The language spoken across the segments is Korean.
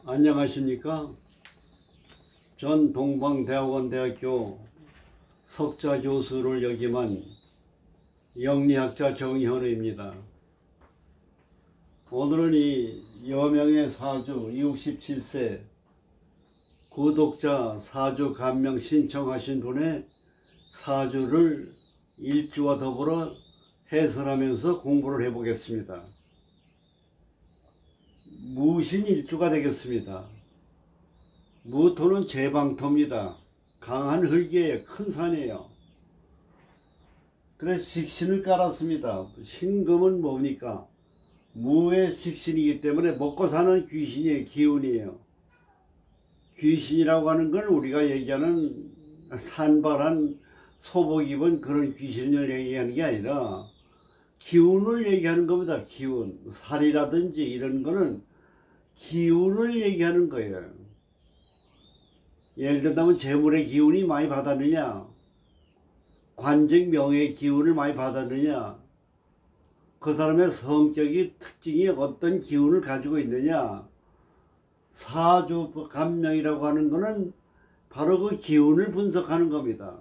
안녕하십니까? 전 동방대학원대학교 석좌 교수를 역임한 영리학자 정현우입니다. 오늘은 이 여명의 사주 67세 구독자 사주 감명 신청하신 분의 사주를 일주와 더불어 해설하면서 공부를 해보겠습니다. 무신일주가 되겠습니다. 무토는 제방토입니다. 강한 흙이에요. 큰 산이에요. 그래서 식신을 깔았습니다. 신금은 뭡니까? 무의 식신이기 때문에 먹고 사는 귀신이에요. 기운이에요. 귀신이라고 하는 건 우리가 얘기하는 산발한 소복 입은 그런 귀신을 얘기하는 게 아니라 기운을 얘기하는 겁니다. 기운. 살이라든지 이런 거는 기운을 얘기하는 거예요. 예를 들면 재물의 기운이 많이 받았느냐, 관직 명예의 기운을 많이 받았느냐, 그 사람의 성격이 특징이 어떤 기운을 가지고 있느냐. 사주 감명이라고 하는 거는 바로 그 기운을 분석하는 겁니다.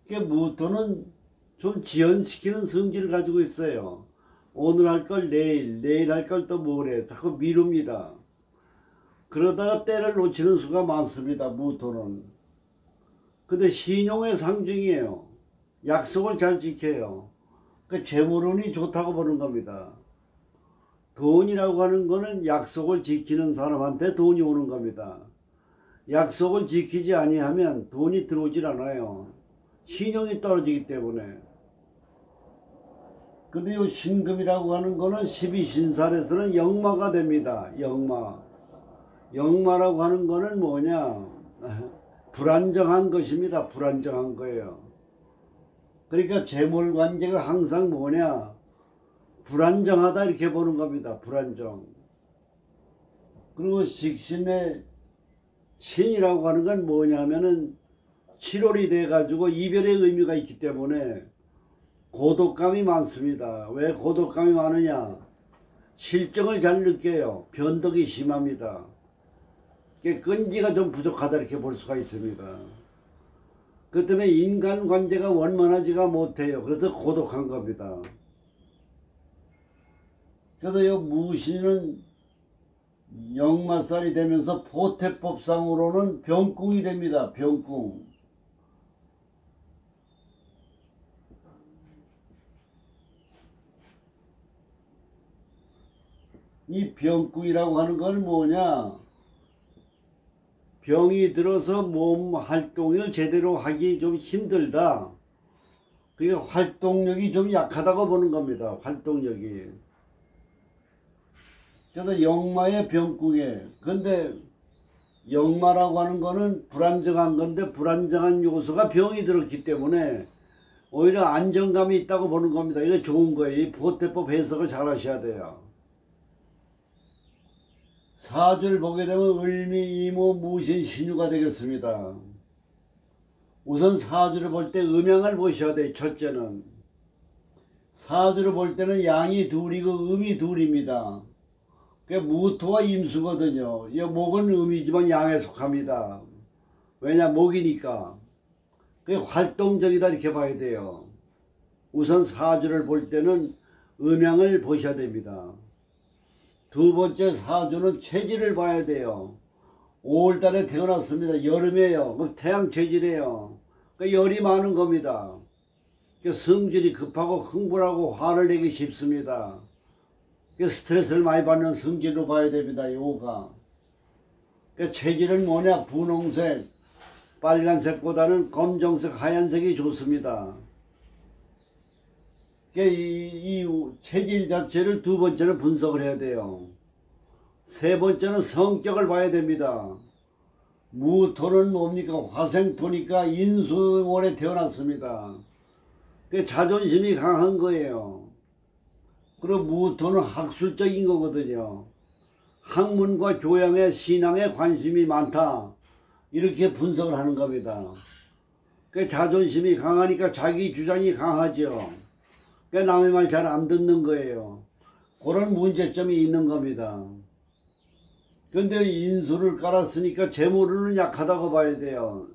무토는 좀 지연시키는 성질을 가지고 있어요. 오늘 할 걸 내일, 내일 할 걸 또 모레 자꾸 미룹니다. 그러다가 때를 놓치는 수가 많습니다. 무토는. 근데 신용의 상징이에요. 약속을 잘 지켜요. 재물운이 좋다고 보는 겁니다. 돈이라고 하는 거는 약속을 지키는 사람한테 돈이 오는 겁니다. 약속을 지키지 아니하면 돈이 들어오질 않아요. 신용이 떨어지기 때문에. 근데 이 신금이라고 하는 거는 12신살에서는 역마가 됩니다. 역마. 역마라고 하는 거는 뭐냐? 불안정한 것입니다. 불안정한 거예요. 그러니까 재물 관계가 항상 뭐냐? 불안정하다 이렇게 보는 겁니다. 불안정. 그리고 식신의 신이라고 하는 건 뭐냐면은 7월이 돼가지고 이별의 의미가 있기 때문에 고독감이 많습니다. 왜 고독감이 많으냐? 실정을 잘 느껴요. 변덕이 심합니다. 끈기가 좀 부족하다 이렇게 볼 수가 있습니다. 그 때문에 인간관계가 원만하지가 못해요. 그래서 고독한 겁니다. 그래서 이 무신은 역마살이 되면서 보태법상으로는 병궁이 됩니다. 병궁. 이 병궁이라고 하는 건 뭐냐? 병이 들어서 몸 활동을 제대로 하기 좀 힘들다. 그게 활동력이 좀 약하다고 보는 겁니다. 활동력이. 그래서 역마의 병궁에. 근데 역마라고 하는 거는 불안정한 건데 불안정한 요소가 병이 들었기 때문에 오히려 안정감이 있다고 보는 겁니다. 이거 좋은 거예요. 이 보태법 해석을 잘 하셔야 돼요. 사주를 보게 되면 을미, 이모, 무신, 신유가 되겠습니다. 우선 사주를 볼 때 음양을 보셔야 돼요. 첫째는. 사주를 볼 때는 양이 둘이고 음이 둘입니다. 무토와 임수거든요. 이 목은 음이지만 양에 속합니다. 왜냐? 목이니까. 활동적이다 이렇게 봐야 돼요. 우선 사주를 볼 때는 음양을 보셔야 됩니다. 두 번째 사주는 체질을 봐야 돼요. 5월달에 태어났습니다. 여름이에요. 그럼 태양 체질이에요. 열이 많은 겁니다. 성질이 급하고 흥분하고 화를 내기 쉽습니다. 스트레스를 많이 받는 성질로 봐야 됩니다. 요가. 체질은 뭐냐? 분홍색, 빨간색보다는 검정색, 하얀색이 좋습니다. 이 체질 자체를 두 번째는 분석을 해야 돼요. 세 번째는 성격을 봐야 됩니다. 무토는 뭡니까? 화생토니까 인수월에 태어났습니다. 자존심이 강한 거예요. 그리고 무토는 학술적인 거거든요. 학문과 교양에 신앙에 관심이 많다. 이렇게 분석을 하는 겁니다. 자존심이 강하니까 자기 주장이 강하죠. 남의 말 잘 안 듣는 거예요. 그런 문제점이 있는 겁니다. 근데 인수를 깔았으니까 재물은 약하다고 봐야 돼요.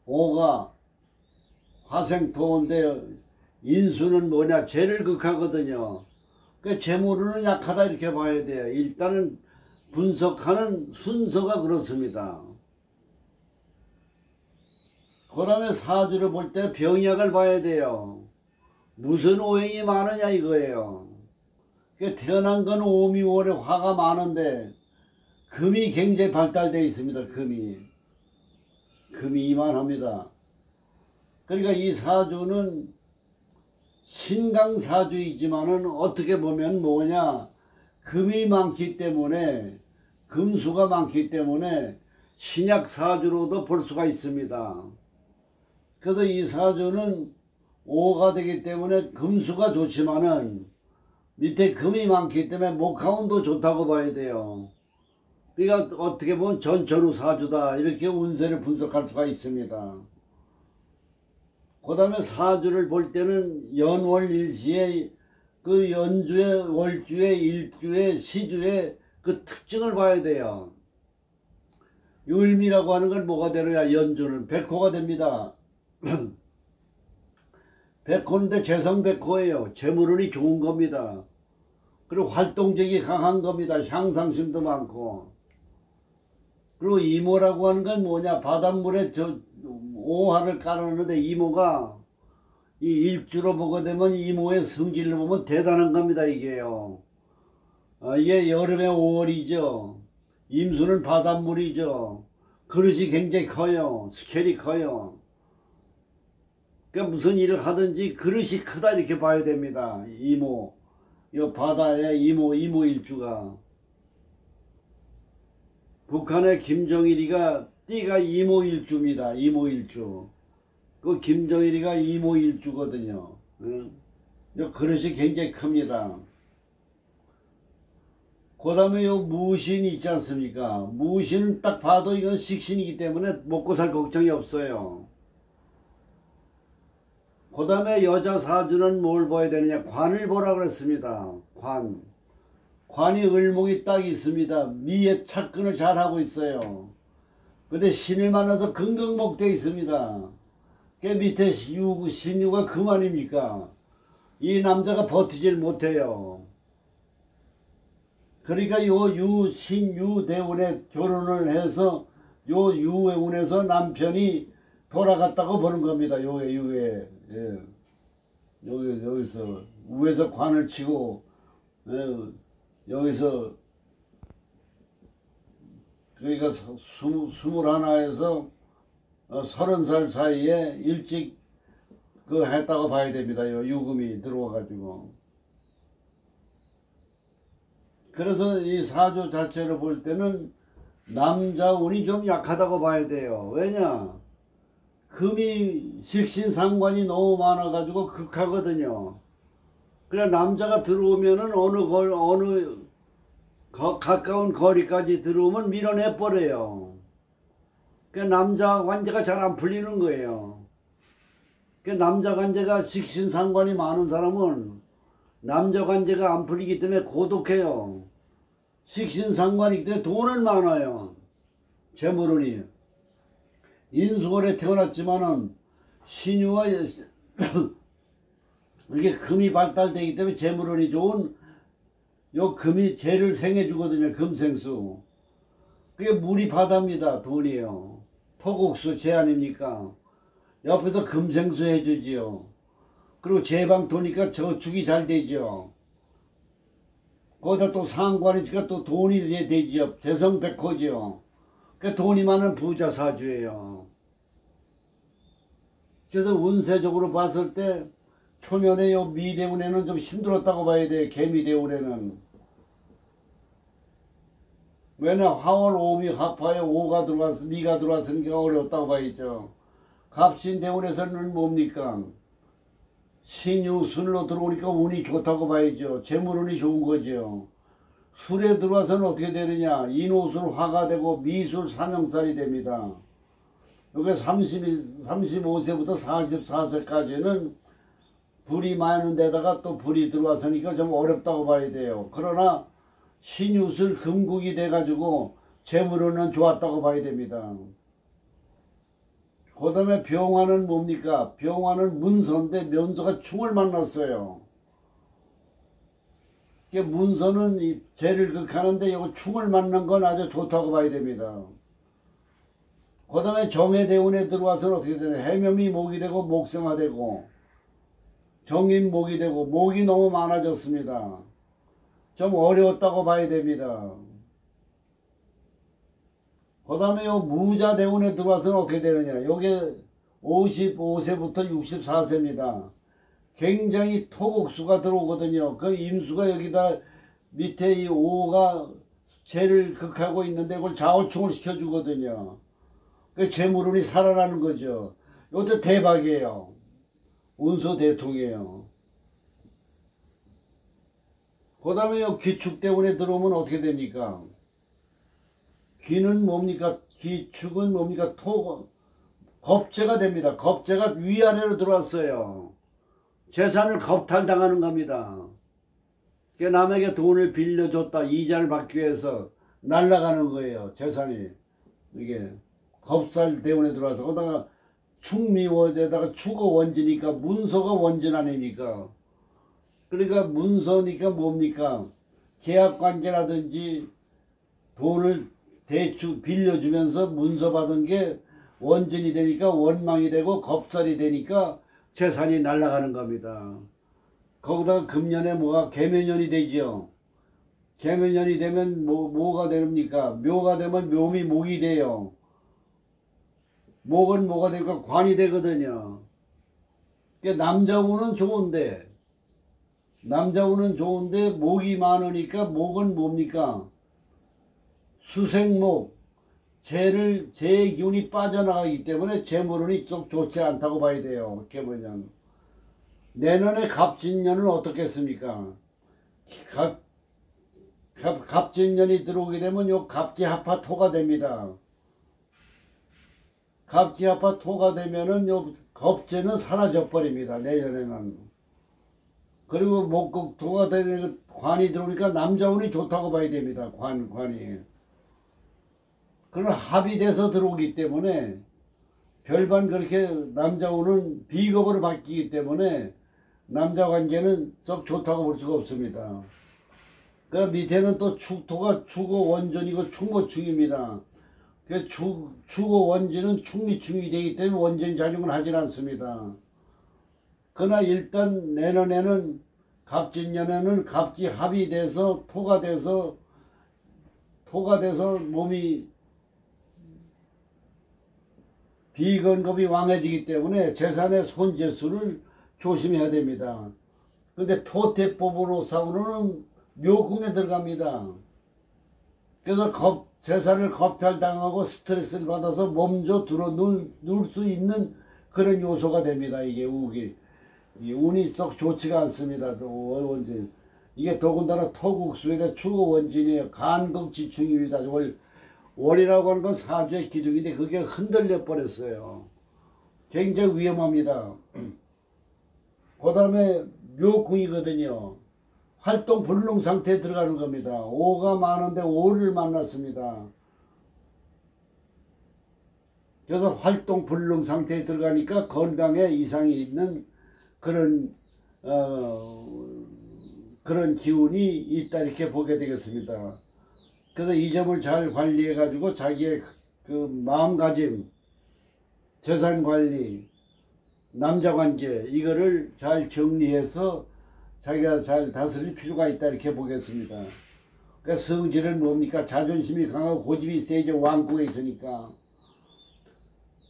오가 화생토인데 인수는 뭐냐? 재를 극하거든요. 그 재물은 약하다 이렇게 봐야 돼요. 일단은 분석하는 순서가 그렇습니다. 그 다음에 사주를 볼 때 병약을 봐야 돼요. 무슨 오행이 많으냐 이거예요. 태어난 건 오미월에 화가 많은데 금이 굉장히 발달되어 있습니다. 금이 이만합니다. 그러니까 이 사주는 신강사주이지만은 어떻게 보면 뭐냐, 금이 많기 때문에, 금수가 많기 때문에 신약사주로도 볼 수가 있습니다. 그래서 이 사주는 5가 되기 때문에 금수가 좋지만은 밑에 금이 많기 때문에 목화운도 좋다고 봐야 돼요. 그러니까 어떻게 보면 전천후 사주다 이렇게 운세를 분석할 수가 있습니다. 그 다음에 사주를 볼 때는 연월일시에 그 연주의 월주의 일주의 시주의 그 특징을 봐야 돼요. 율미라고 하는 건 뭐가 되느냐? 연주는 백호가 됩니다. 백호인데 재성백호예요. 재물운이 좋은 겁니다. 그리고 활동적이 강한 겁니다. 향상심도 많고. 그리고 이모라고 하는 건 뭐냐? 바닷물에 오화를 깔아놓는데 이모가 이 일주로 보게 되면 이모의 성질을 보면 대단한 겁니다. 이게요. 이게 여름에 5월이죠. 임수는 바닷물이죠. 그릇이 굉장히 커요. 스케일이 커요. 그러니까 무슨 일을 하든지 그릇이 크다 이렇게 봐야 됩니다. 이모, 이 바다의 이모 일주가. 북한의 김정일이가 띠가 이모 일주입니다. 이모 일주. 그 김정일이가 이모 일주거든요. 이 그릇이 굉장히 큽니다. 그 다음에 요 무신이 있지 않습니까? 무신은 딱 봐도 이건 식신이기 때문에 먹고 살 걱정이 없어요. 그 다음에 여자 사주는 뭘 봐야 되느냐? 관을 보라 그랬습니다. 관이 을목이 딱 있습니다. 미의 착근을 잘 하고 있어요. 근데 신을 만나서 긍긍목되어 있습니다. 그 밑에 신유가 금 아닙니까? 이 남자가 버티질 못해요. 그러니까 요 신유대운에 결혼을 해서 요 유운에서 남편이 돌아갔다고 보는 겁니다. 유에. 예. 여기서 위에서 관을 치고, 예. 여기서 그러니까 21에서 30살 사이에 일찍 했다고 봐야 됩니다. 유금이 들어와 가지고. 그래서 이 사주 자체를 볼 때는 남자 운이 좀 약하다고 봐야 돼요. 왜냐? 금이 식신상관이 너무 많아가지고 극하거든요. 그래 남자가 들어오면은 어느 가까운 거리까지 들어오면 밀어내 버려요. 그 남자 관계가 잘 안 풀리는 거예요. 그 남자 관계가 식신상관이 많은 사람은 남자 관계가 안 풀리기 때문에 고독해요. 식신상관이기 때문에 돈은 많아요. 재물운이. 인수월에 태어났지만은 신유와 이렇게 금이 발달되기 때문에 재물운이 좋은 요 금이 재를 생해주거든요. 금생수. 그게 물이 바다입니다. 돈이에요. 토국수 재 아닙니까? 옆에서 금생수 해주지요. 그리고 재방 도니까 저축이 잘 되죠. 거기다 또 상관이 있으니까 또 돈이 되지요. 재성백호지요. 그 돈이 많은 부자 사주예요. 그래서 운세적으로 봤을 때 초면에 요 미대운에는 좀 힘들었다고 봐야 돼. 개미대운에는. 왜냐 화월 오미 합화에 오가 들어와서 미가 들어왔으니까 어려웠다고 봐야죠. 갑신대운에서는 뭡니까? 신유순으로 들어오니까 운이 좋다고 봐야죠. 재물운이 좋은 거죠. 술에 들어와서는 어떻게 되느냐? 인호술 화가 되고 미술 삼형살이 됩니다. 여기 35세부터 44세까지는 불이 많은 데다가 또 불이 들어왔으니까 좀 어렵다고 봐야 돼요. 그러나 신유술 금국이 돼가지고 재물로는 좋았다고 봐야 됩니다. 그 다음에 병화는 뭡니까? 병화는 문서인데 면서가 충을 만났어요. 문서는 이 재를 극하는데 이거 충을 만난 건 아주 좋다고 봐야 됩니다. 그 다음에 정해대운에 들어와서는 어떻게 되냐? 해묘미 목이 되고 목성화되고 정인목이 되고 목이 너무 많아졌습니다. 좀 어려웠다고 봐야 됩니다. 그 다음에 요 무자대운에 들어와서는 어떻게 되느냐? 요게 55세부터 64세입니다. 굉장히 토국수가 들어오거든요. 그 임수가 여기다 밑에 이 5가 재를 극하고 있는데 그걸 좌우충을 시켜주거든요. 그 재물운이 살아나는 거죠. 이것도 대박이에요. 운수 대통이에요. 그 다음에 요 귀축대운에 들어오면 어떻게 됩니까? 귀는 뭡니까? 귀축은 뭡니까? 겁재가 됩니다. 겁재가 위아래로 들어왔어요. 재산을 겁탈당하는 겁니다. 남에게 돈을 빌려줬다 이자를 받기 위해서 날아가는 거예요. 재산이. 이게 겁살 대운에 들어와서 거기다가 충미원에다가 축어 원지니까 문서가 원진 아닙니까? 그러니까 문서니까 뭡니까? 계약관계라든지 돈을 대출 빌려주면서 문서 받은 게 원진이 되니까 원망이 되고 겁살이 되니까 재산이 날아가는 겁니다. 거기다가 금년에 뭐가 개묘년이 되죠. 개묘년이 되면 뭐가 됩니까? 묘가 되면 묘미 목이 돼요. 목은 뭐가 되니까 관이 되거든요. 남자운은 좋은데 목이 많으니까 목은 뭡니까? 수생목, 재의 기운이 빠져나가기 때문에 재물운이 좀 좋지 않다고 봐야 돼요. 이렇게 보면 내년에 갑진년은 어떻겠습니까? 갑진년이 들어오게 되면 요 갑기합화토가 됩니다. 갑기합화토가 되면은 요 겁재는 사라져 버립니다. 내년에는. 그리고 목극토가 되는 관이 들어오니까 남자운이 좋다고 봐야 됩니다. 관이. 그런 합이 돼서 들어오기 때문에 별반 그렇게 남자운은 비겁으로 바뀌기 때문에 남자 관계는 썩 좋다고 볼 수가 없습니다. 그 밑에는 또 축토가 축어 원전이고 충모충입니다. 그 축어 원진은 충미충이 되기 때문에 원전 작용을 하진 않습니다. 그러나 일단 내년에는 갑진년에는 갑기 합이 돼서 토가 돼서 몸이 비건급이 왕해지기 때문에 재산의 손재수를 조심해야 됩니다. 근데 표태법으로상으로는 묘궁에 들어갑니다. 그래서 재산을 겁탈당하고 스트레스를 받아서 몸져 들어 누울 수 있는 그런 요소가 됩니다. 이게 운이 썩 좋지가 않습니다. 원진. 이게 더군다나 토국수에다 추거 원진이에요. 간극지충입니다. 월이라고 하는 건 사주의 기둥인데 그게 흔들려 버렸어요. 굉장히 위험합니다. 그 다음에 묘궁이거든요. 활동 불능 상태에 들어가는 겁니다. 오가 많은데 오를 만났습니다. 그래서 활동 불능 상태에 들어가니까 건강에 이상이 있는 그런 기운이 있다 이렇게 보게 되겠습니다. 그래서 이 점을 잘 관리해 가지고 자기의 그 마음가짐, 재산관리, 남자관계 이거를 잘 정리해서 자기가 잘 다스릴 필요가 있다 이렇게 보겠습니다. 그러니까 성질은 뭡니까? 자존심이 강하고 고집이 세죠. 왕궁에 있으니까.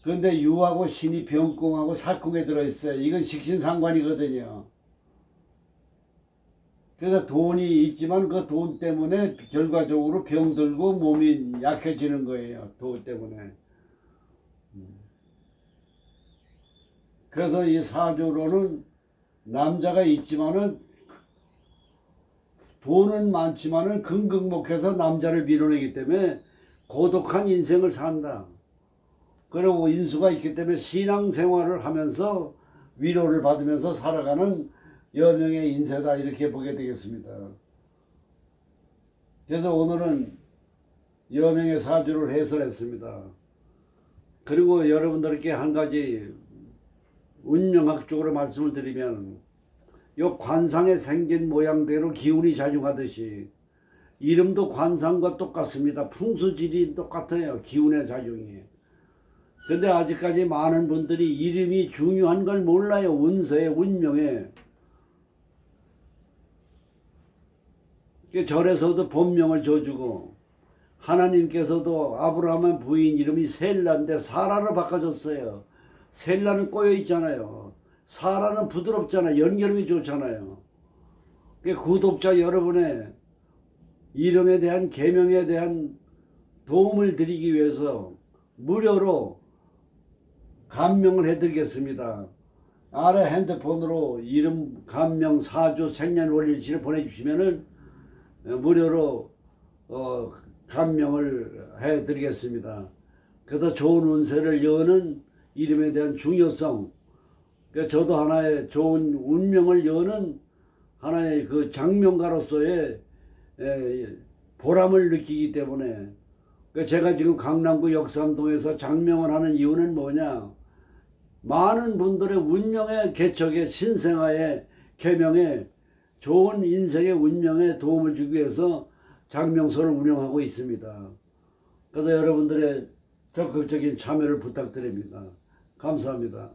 그런데 유하고 신이 병궁하고 사궁에 들어있어요. 이건 식신상관이거든요. 그래서 돈이 있지만 그 돈 때문에 결과적으로 병들고 몸이 약해지는 거예요. 돈 때문에. 그래서 이 사주로는 남자가 있지만은 돈은 많지만은 긍긍목해서 남자를 밀어내기 때문에 고독한 인생을 산다. 그리고 인수가 있기 때문에 신앙생활을 하면서 위로를 받으면서 살아가는 여명의 인세다 이렇게 보게 되겠습니다. 그래서 오늘은 여명의 사주를 해설했습니다. 그리고 여러분들께 한 가지 운명학적으로 말씀을 드리면, 요 관상에 생긴 모양대로 기운이 작용하듯이 이름도 관상과 똑같습니다. 풍수질이 똑같아요. 기운의 작용이. 근데 아직까지 많은 분들이 이름이 중요한 걸 몰라요. 운세에, 운명에. 절에서도 본명을 줘주고, 하나님께서도 아브라함의 부인 이름이 셀라인데 사라로 바꿔줬어요. 셀라는 꼬여 있잖아요. 사라는 부드럽잖아요. 연결음이 좋잖아요. 구독자 여러분의 이름에 대한 계명에 대한 도움을 드리기 위해서 무료로 감명을 해드리겠습니다. 아래 핸드폰으로 이름, 감명, 사주, 생년월일치를 보내주시면은 무료로 감명을 해드리겠습니다. 그래서 좋은 운세를 여는 이름에 대한 중요성, 저도 하나의 좋은 운명을 여는 하나의 그 장명가로서의 보람을 느끼기 때문에, 제가 지금 강남구 역삼동에서 장명을 하는 이유는 뭐냐, 많은 분들의 운명의 개척에, 신생아의 계명에, 좋은 인생의 운명에 도움을 주기 위해서 장명소를 운영하고 있습니다. 그래서 여러분들의 적극적인 참여를 부탁드립니다. 감사합니다.